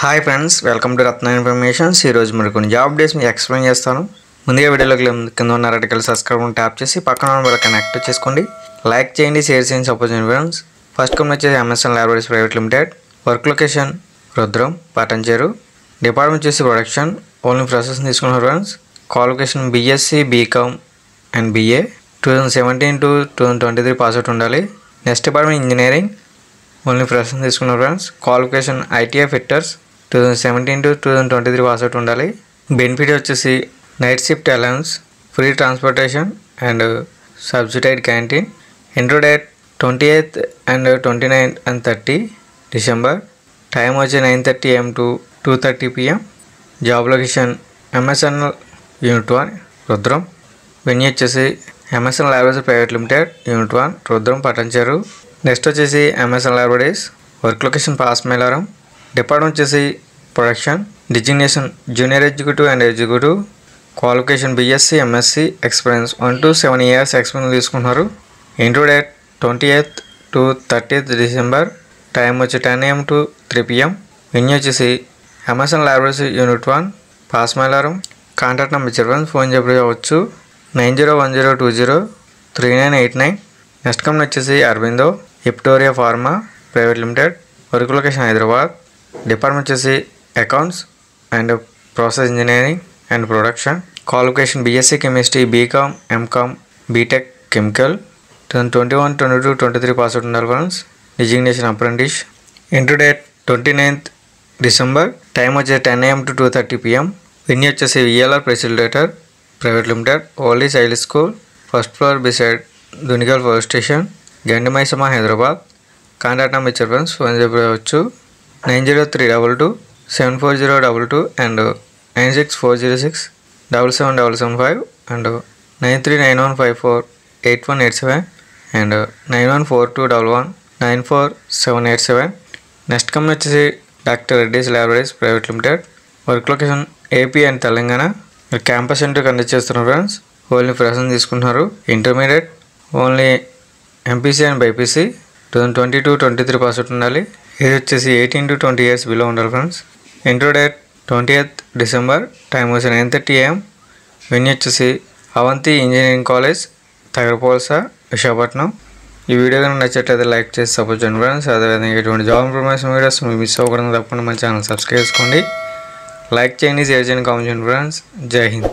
Hi friends, welcome to Ratna informations. ఈరోజు మరి కొన్ని జాబ్ డేస్ మీకు ఎక్స్ప్లెయిన్ చేస్తాను. ముందుగా వీడియోలోకి కింద ఉన్న రెడ్ కలర్ సబ్స్క్రైబ్ ట్యాప్ చేసి పక్కన ఉన్న బెల్ కనెక్ట్ చేసుకోండి. లైక్ చేయండి, షేర్ చేయండి, సపోర్ట్ చేయండి ఫ్రెండ్స్. ఫస్ట్ కంపెనీ వచ్చేసి MSN laboratories private limited. Work location Rudram, Patancheru. Department వచ్చేసి ప్రొడక్షన్. ఓన్లీ ప్రాసెస్ తీసుకున్నారు friends. Qualification BSc, BCom and BA. 2017 to 2023 pass out ఉండాలి. Next department engineering. Only process తీసుకున్నారు friends. Qualification ITI fitters. 2017 to 2023 pass out ఉండాలి. Benefit వచ్చేసి night shift allowance, free transportation and subsidised canteen. Intro date 28th and 29th and 30 December. Time వచ్చి 9:30 AM to 2:30 PM. Job location MSNL unit 1 Rudram. Venue వచ్చేసి MSN laboratories private limited unit 1 Rudram, Patancheru. Next వచ్చేసి MSN laboratories. Work location Pashamylaram. Department వచ్చేసి production. Designation junior executive and executive. Qualification BSc, MSc. Experience 1 to 7 years experience తీసుకుంటున్నారు. Intro date 28th to 30th December. Time వచ్చి 10 AM to 3 PM. Venue వచ్చేసి MSN laboratories unit 1 Pashamylaram. Contact number ఇచ్చారు friends, phone చెప్పవచ్చు 9010203989. Next company వచ్చేసి అరవిందో హిప్టోరియా pharma private limited. Work location Hyderabad. Department వచ్చేసి accounts and process engineering and production. Qualification BSc chemistry, BCom, MCom, BTech chemical. 2021, 22, 23 pass out ఉండాలి friends. Designation apprentice. Intro date 29th December. Time వచ్చేసి 10 AM to 2:30 PM. Venue వచ్చేసి VLR facilitator private limited. Only child school, first floor beside దునిగల్ four station, Gandimaisamma, Hyderabad. Contact number ఇచ్చారు friends, phone చెప్పవచ్చు 9030227402 and 9640677775 and 9391548187 and 9142119477. Next company వచ్చేసి doctor Reddy's laboratories private limited. Work location AP and Telangana. Campus interview conduct చేస్తున్నారు friends. Only freshers తీసుకుంటున్నారు. Intermediate only MPC and BiPC. 2022-23 pass out ఉండాలి. Age వచ్చేసి 18 to 20 years below ఉండాలి friends. Intro date 20th December. Time వచ్చి 9:30 AM. Venue వచ్చేసి Avanthi engineering college, Tagarapuvalasa, Visakhapatnam. ఈ video కనుక నచ్చట్లయితే like చేసి సపోర్ట్ చేయండి ఫ్రెండ్స్. అదేవిధంగా ఇటువంటి జాబ్ ఇన్ఫర్మేషన్ వీడియోస్ మిస్ అవ్వకుండా తప్పకుండా మన ఛానల్ సబ్స్క్రైబ్ చేసుకోండి. లైక్ చేయండి, షేర్ చేయండి, కామెంట్ చేయండి ఫ్రెండ్స్. జై హింద్.